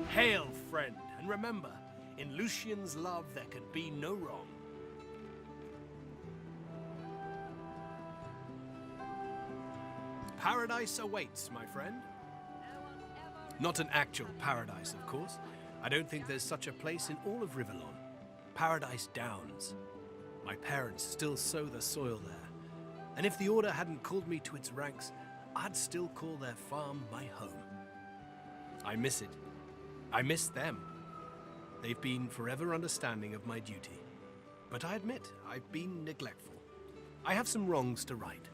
Hail, friend, and remember, in Lucian's love there can be no wrong. Paradise awaits, my friend. Not an actual paradise, of course. I don't think there's such a place in all of Rivellon. Paradise Downs. My parents still sow the soil there. And if the Order hadn't called me to its ranks, I'd still call their farm my home. I miss it. I miss them. They've been forever understanding of my duty. But I admit, I've been neglectful. I have some wrongs to right.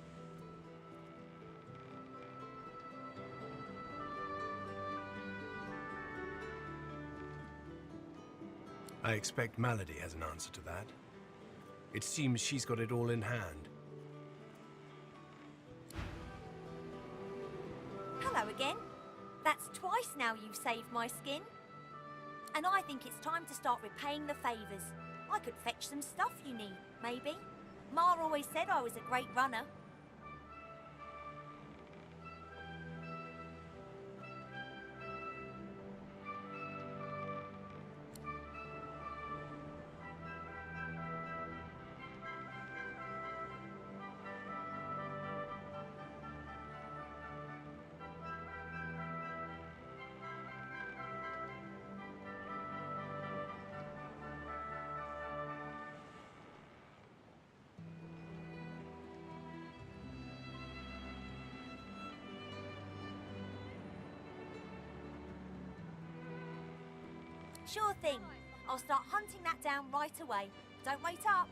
I expect Malady has an answer to that. It seems she's got it all in hand. Hello again. That's twice now you've saved my skin. And I think it's time to start repaying the favours. I could fetch some stuff you need, maybe. Ma always said I was a great runner. Sure thing. I'll start hunting that down right away. Don't wait up.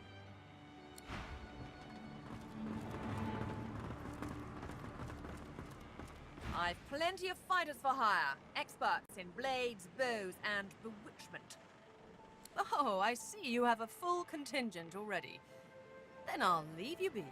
I've plenty of fighters for hire. Experts in blades, bows, and bewitchment. Oh, I see you have a full contingent already. Then I'll leave you be.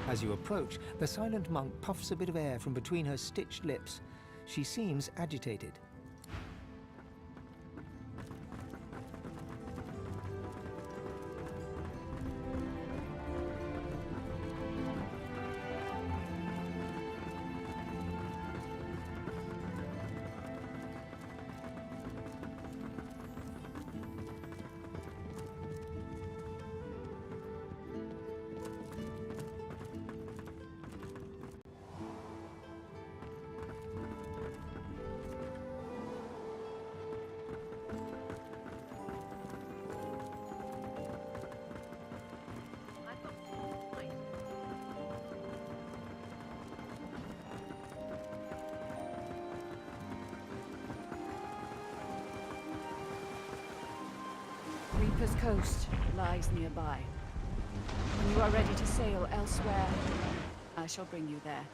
As you approach, the silent monk puffs a bit of air from between her stitched lips. She seems agitated. Reaper's Coast lies nearby. When you are ready to sail elsewhere, I shall bring you there.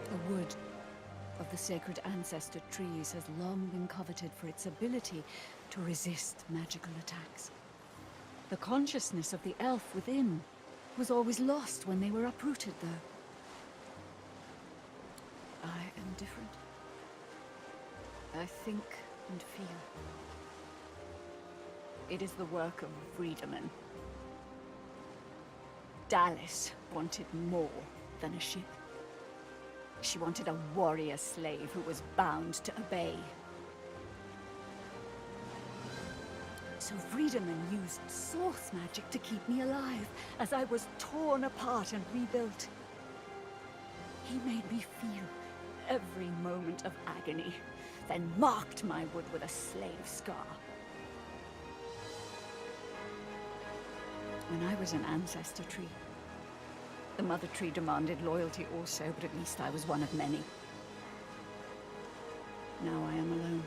The wood of the sacred ancestor trees has long been coveted for its ability to resist magical attacks. The consciousness of the elf within was always lost when they were uprooted, though. I am different. I think and feel. It is the work of Freedman. Dallas wanted more than a ship. She wanted a warrior slave who was bound to obey. So Freedman used source magic to keep me alive as I was torn apart and rebuilt. He made me feel every moment of agony, then marked my wood with a slave scar. When I was an ancestor tree, The Mother Tree demanded loyalty also, but at least I was one of many. Now I am alone.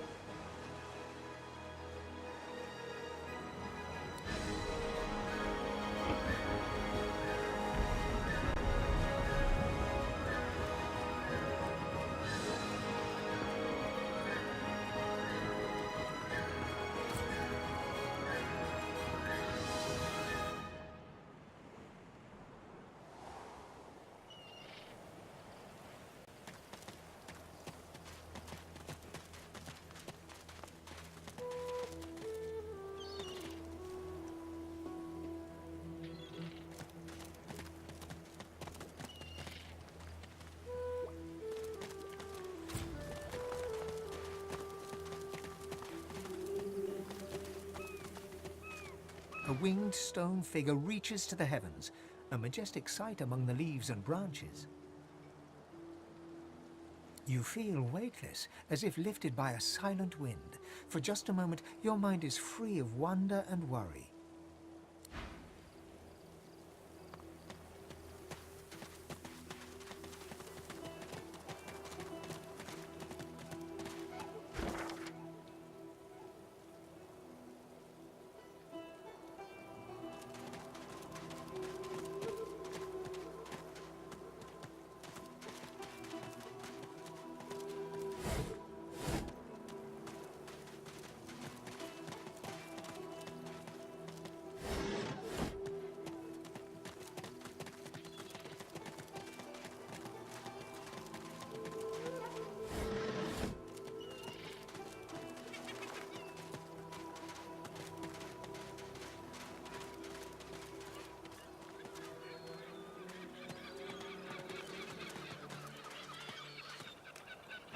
A winged stone figure reaches to the heavens, a majestic sight among the leaves and branches. You feel weightless, as if lifted by a silent wind. For just a moment, your mind is free of wonder and worry.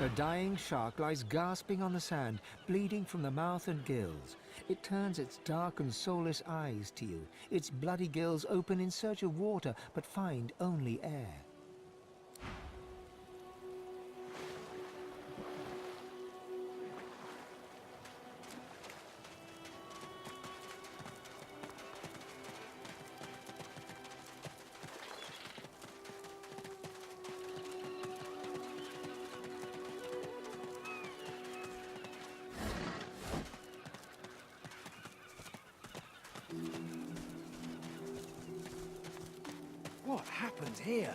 A dying shark lies gasping on the sand, bleeding from the mouth and gills. It turns its dark and soulless eyes to you. Its bloody gills open in search of water, but find only air. What happened here?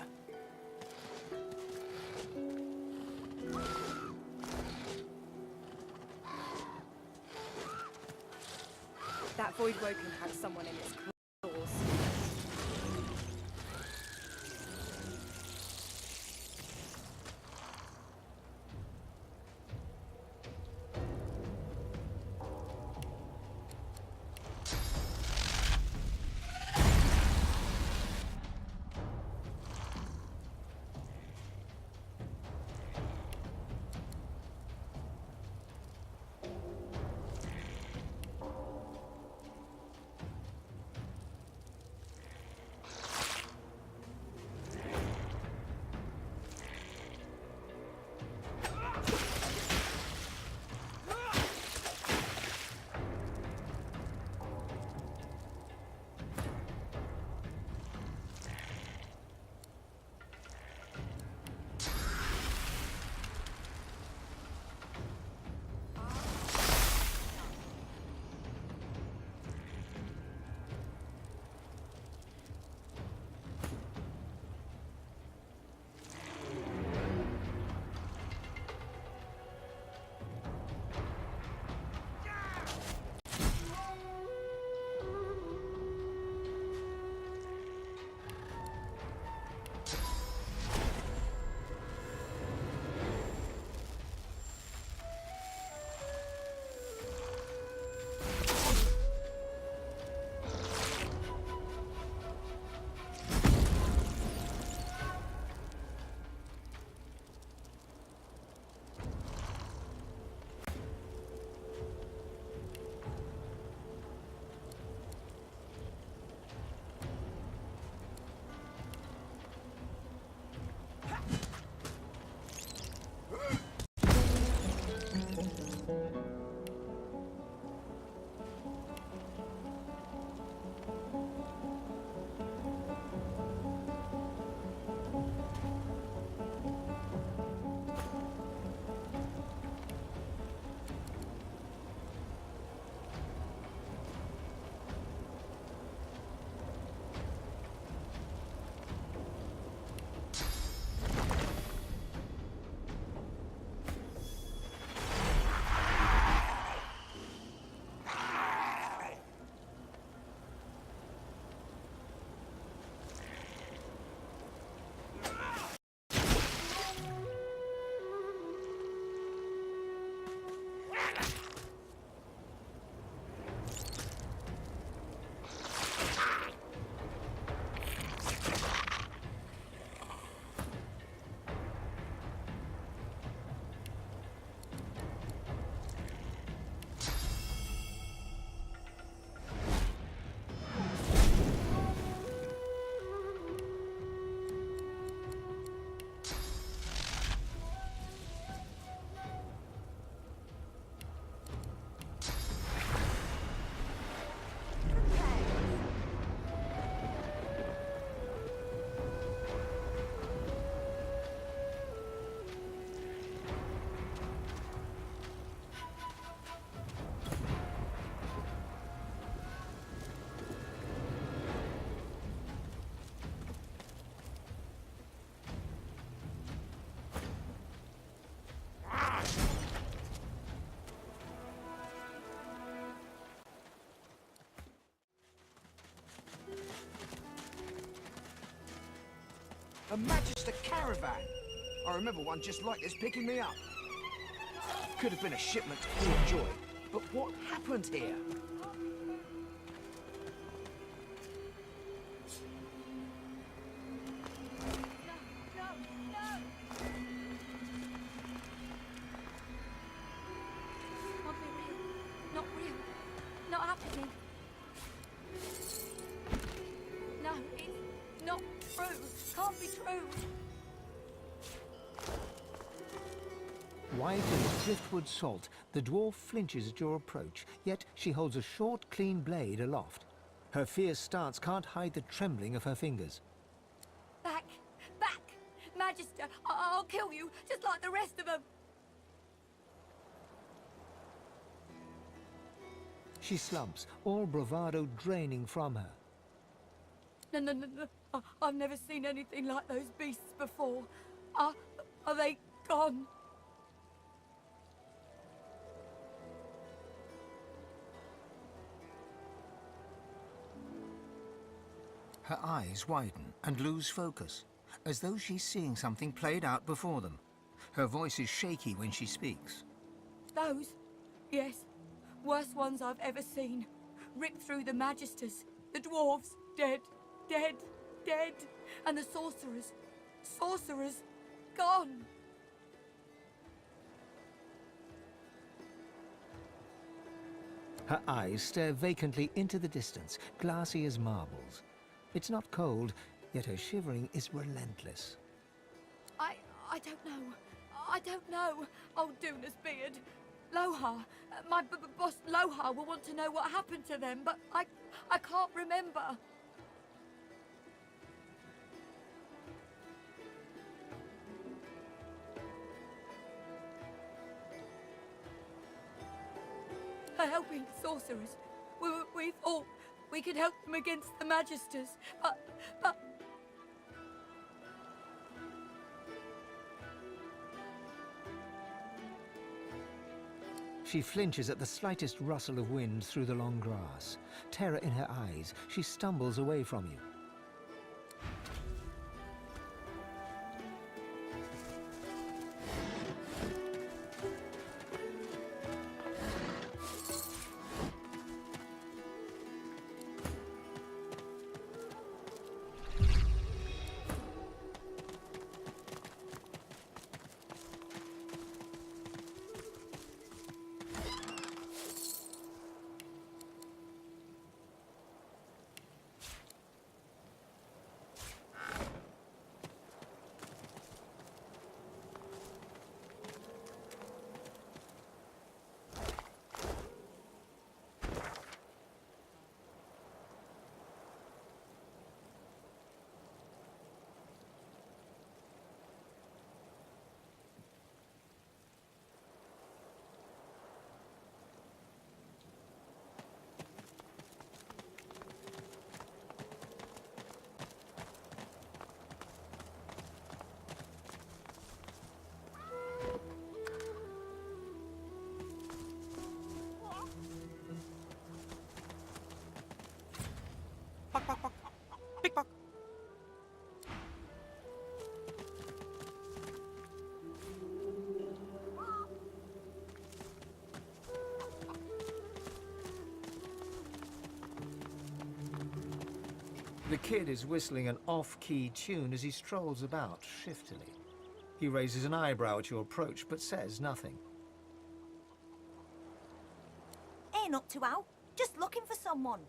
That Void Woken had someone in its claws. A Magister caravan! I remember one just like this picking me up. Could have been a shipment to Fort Joy, but what happened here? Not real. Not happening. No, it's not true. Can't be true. White as driftwood salt, the dwarf flinches at your approach, yet she holds a short, clean blade aloft. Her fierce stance can't hide the trembling of her fingers. Back! Back! Magister, I'll kill you, just like the rest of them. She slumps, all bravado draining from her. No. I've never seen anything like those beasts before. Are they gone? Her eyes widen and lose focus, as though she's seeing something played out before them. Her voice is shaky when she speaks. Those? Yes. Worst ones I've ever seen. Ripped through the Magisters. The dwarves, dead. And the sorcerers, gone. Her eyes stare vacantly into the distance, glassy as marbles. It's not cold, yet her shivering is relentless. I don't know. Old Duna's beard. Lohar. My boss Lohar will want to know what happened to them, but I can't remember. Helping sorcerers. We thought we could help them against the Magisters, but... She flinches at the slightest rustle of wind through the long grass. Terror in her eyes, she stumbles away from you. The kid is whistling an off-key tune as he strolls about shiftily. He raises an eyebrow at your approach, but says nothing. Ain't up to out. Just looking for someone.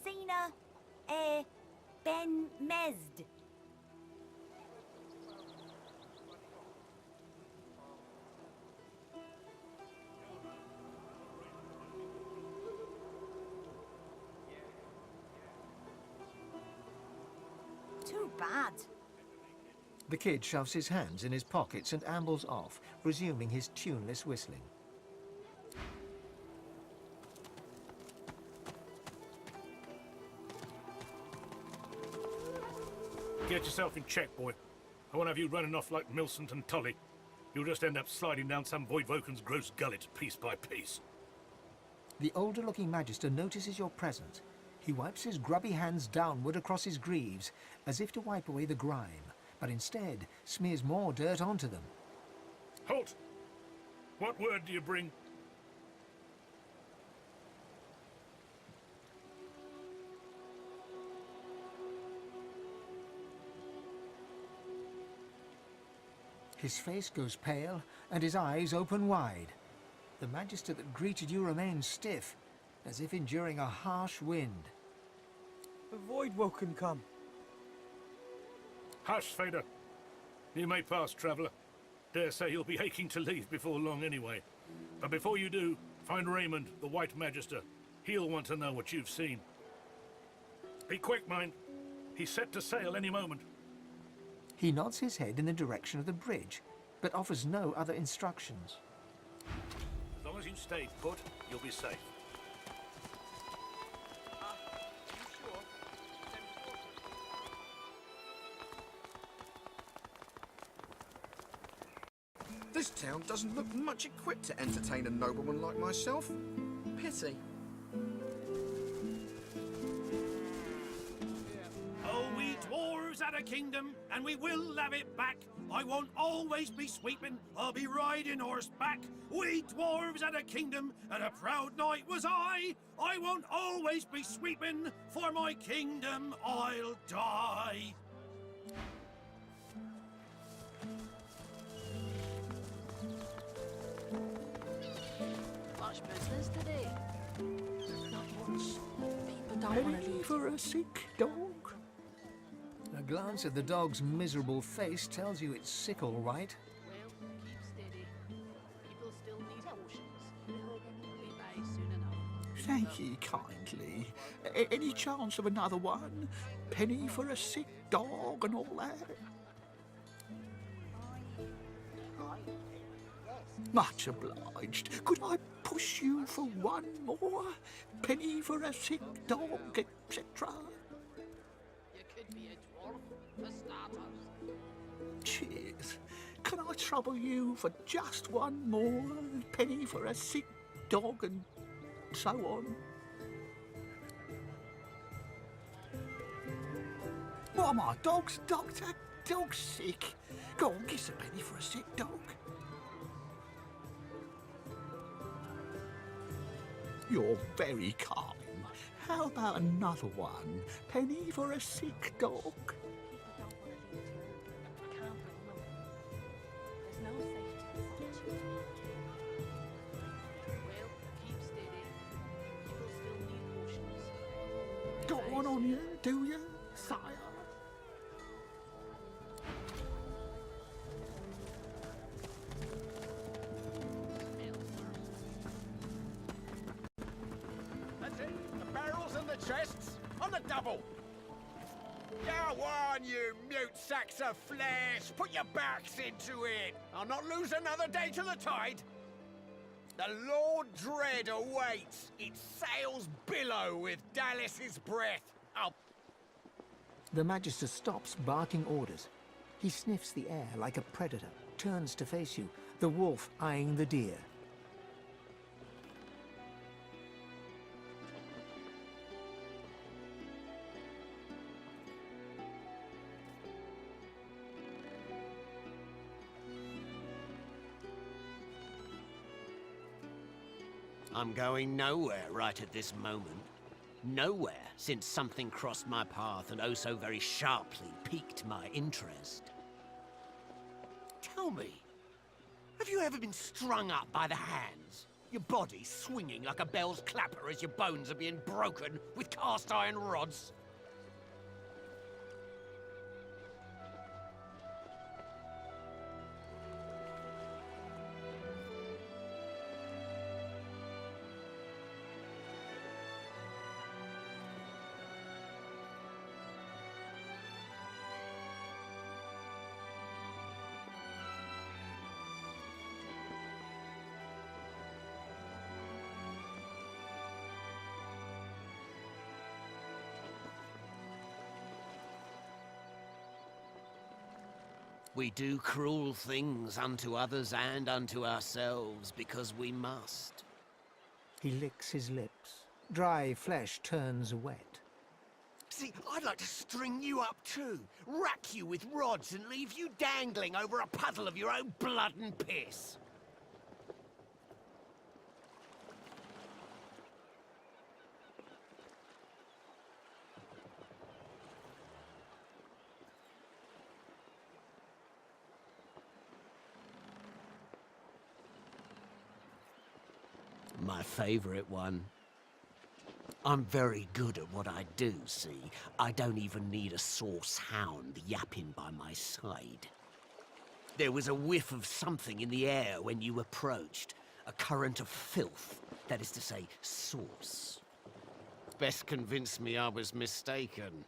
Sina, Ben Mesd. Too bad. The kid shoves his hands in his pockets and ambles off, resuming his tuneless whistling. Get yourself in check, boy. I won't have you running off like Millicent and Tully. You'll just end up sliding down some Voidvoken's gross gullet piece by piece. The older-looking Magister notices your presence. He wipes his grubby hands downward across his greaves, as if to wipe away the grime, but instead smears more dirt onto them. Halt! What word do you bring? His face goes pale, and his eyes open wide. The magister that greeted you remains stiff, as if enduring a harsh wind. The void welcome come. Hush, Fader. You may pass, traveller. Dare say you'll be aching to leave before long anyway. But before you do, find Raymond, the White Magister. He'll want to know what you've seen. Be quick, mind. He's set to sail any moment. He nods his head in the direction of the bridge, but offers no other instructions. As long as you stay put, you'll be safe. This town doesn't look much equipped to entertain a nobleman like myself. Pity. Oh, we dwarves had a kingdom, and we will have it back. I won't always be sweeping, I'll be riding horseback. We dwarves had a kingdom, and a proud knight was I. I won't always be sweeping, for my kingdom I'll die. Much business today? Not much. People don't want to leave. For a sick dog. A glance at the dog's miserable face tells you it's sick all right. Well, keep steady. People still need potions. We'll be by soon enough. Thank ye kindly. Any chance of another one? Penny for a sick dog and all that? Much obliged. Could I push you for one more? Penny for a sick dog, etc. You could be a dwarf, for starters. Cheers. Can I trouble you for just one more? Penny for a sick dog and so on. What am I, dog's doctor? Dog's sick. Go on, kiss a penny for a sick dog. You're very calm. How about another one? Penny for a sick dog. People don't want to leave town. Can't blame them. There's no safety in solitude. Well, keep steady. People still need potions. Got one on you, do you, sire? That's it. The barrels and the chests on the double. Go on, you mute sacks of flesh. Put your backs into it. I'll not lose another day to the tide. The Lord Dread awaits. Its sails billow with Dallas's breath. Oh, The Magister stops barking orders. He sniffs the air like a predator, turns to face you, the wolf eyeing the deer. I'm going nowhere right at this moment. Nowhere, since something crossed my path and oh so very sharply piqued my interest. Tell me, have you ever been strung up by the hands? Your body swinging like a bell's clapper as your bones are being broken with cast iron rods? We do cruel things unto others and unto ourselves because we must. He licks his lips. Dry flesh turns wet. See, I'd like to string you up too. Rack you with rods and leave you dangling over a puddle of your own blood and piss. My favourite one. I'm very good at what I do, see? I don't even need a sauce hound yapping by my side. There was a whiff of something in the air when you approached. A current of filth, that is to say, sauce. Best convince me I was mistaken.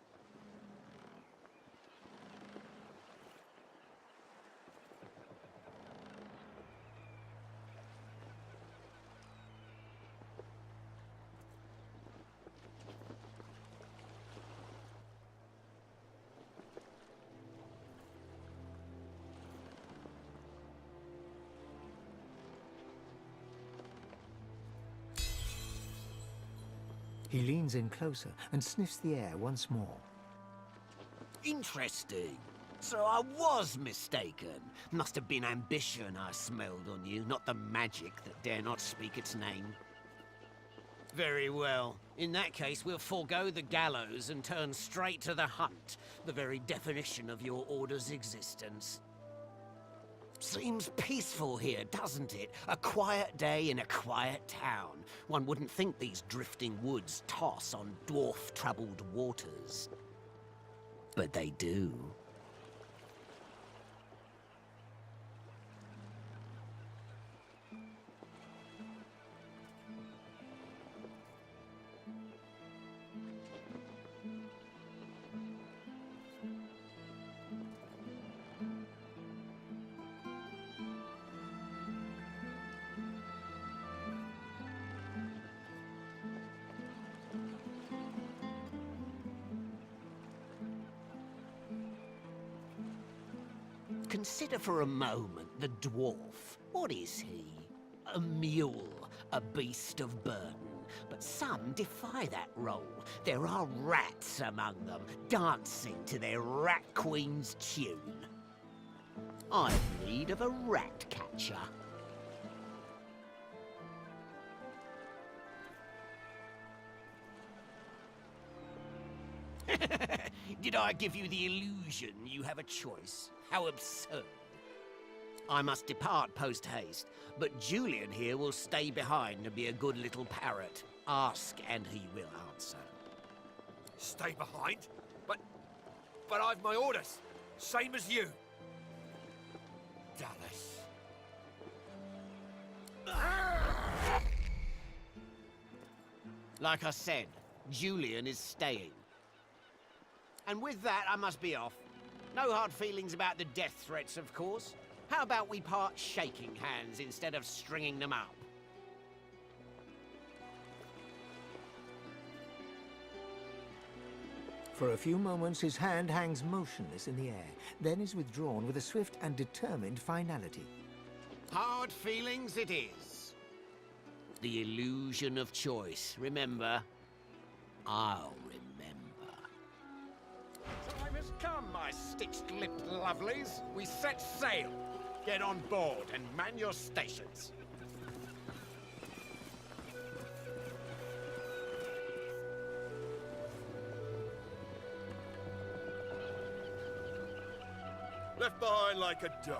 He leans in closer and sniffs the air once more. Interesting. So I was mistaken. Must have been ambition I smelled on you, not the magic that dare not speak its name. Very well. In that case, we'll forego the gallows and turn straight to the hunt, the very definition of your order's existence. Seems peaceful here, doesn't it? A quiet day in a quiet town. One wouldn't think these drifting woods toss on dwarf-troubled waters. But they do. Consider for a moment the dwarf. What is he? A mule, a beast of burden. But some defy that role. There are rats among them, dancing to their rat queen's tune. I'm in need of a rat catcher. Did I give you the illusion you have a choice? How absurd. I must depart post-haste, but Julian here will stay behind and be a good little parrot. Ask and he will answer. Stay behind? But I've my orders. Same as you. Dallas. Like I said, Julian is staying. And with that, I must be off. No hard feelings about the death threats, of course. How about we part shaking hands instead of stringing them up? For a few moments, his hand hangs motionless in the air, then is withdrawn with a swift and determined finality. Hard feelings it is. The illusion of choice. Remember, I'll remember. Time has come, my stitched-lipped lovelies. We set sail. Get on board and man your stations. Left behind like a dog.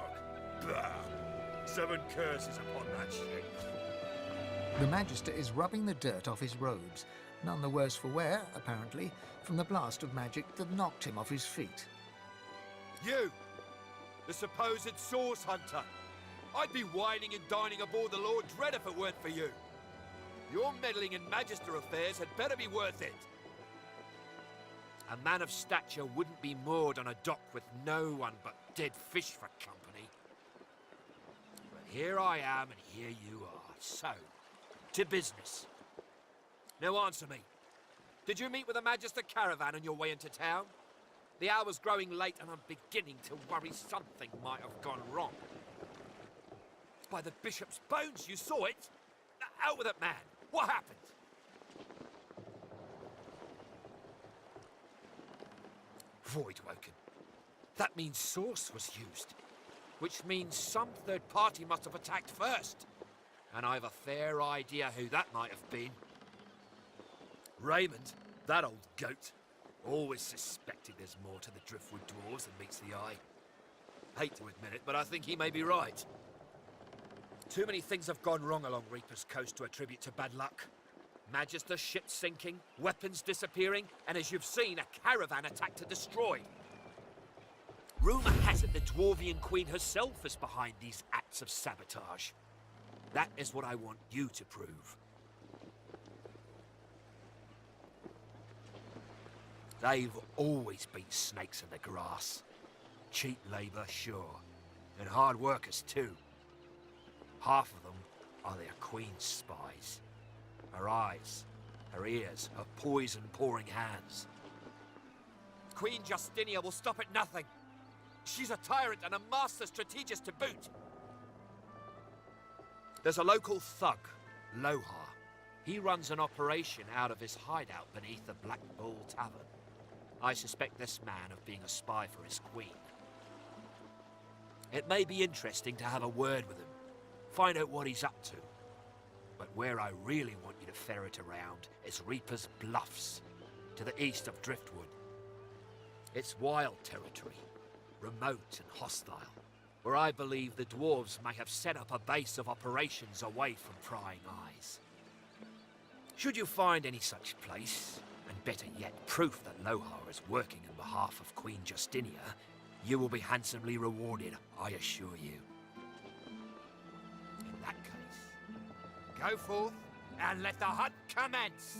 Bah! 7 curses upon that ship. The Magister is rubbing the dirt off his robes, none the worse for wear, apparently, from the blast of magic that knocked him off his feet. You! The supposed source hunter! I'd be whining and dining aboard the Lord Dread if it weren't for you. Your meddling in Magister affairs had better be worth it. A man of stature wouldn't be moored on a dock with no one but dead fish for company. But here I am and here you are. So, to business. Now answer me. Did you meet with a Magister caravan on your way into town? The hour's growing late and I'm beginning to worry something might have gone wrong. By the bishop's bones, you saw it? Out with it, man. What happened? Voidwoken. That means Source was used. Which means some third party must have attacked first. And I've a fair idea who that might have been. Raymond, that old goat, always suspected there's more to the Driftwood dwarves than meets the eye. Hate to admit it, but I think he may be right. Too many things have gone wrong along Reaper's Coast to attribute to bad luck. Magister ships sinking, weapons disappearing, and as you've seen, a caravan attack to destroy. Rumour has it the Dwarvian Queen herself is behind these acts of sabotage. That is what I want you to prove. They've always been snakes in the grass. Cheap labour, sure, and hard workers too. Half of them are their Queen's spies. Her eyes, her ears, her poison-pouring hands. Queen Justinia will stop at nothing. She's a tyrant and a master strategist to boot. There's a local thug, Lohar. He runs an operation out of his hideout beneath the Black Bull Tavern. I suspect this man of being a spy for his queen. It may be interesting to have a word with him, find out what he's up to. But where I really want you to ferret around is Reaper's Bluffs, to the east of Driftwood. It's wild territory, remote and hostile, where I believe the dwarves may have set up a base of operations away from prying eyes. Should you find any such place, and better yet, proof that Lohar is working on behalf of Queen Justinia, you will be handsomely rewarded, I assure you. In that case, go forth and let the hunt commence!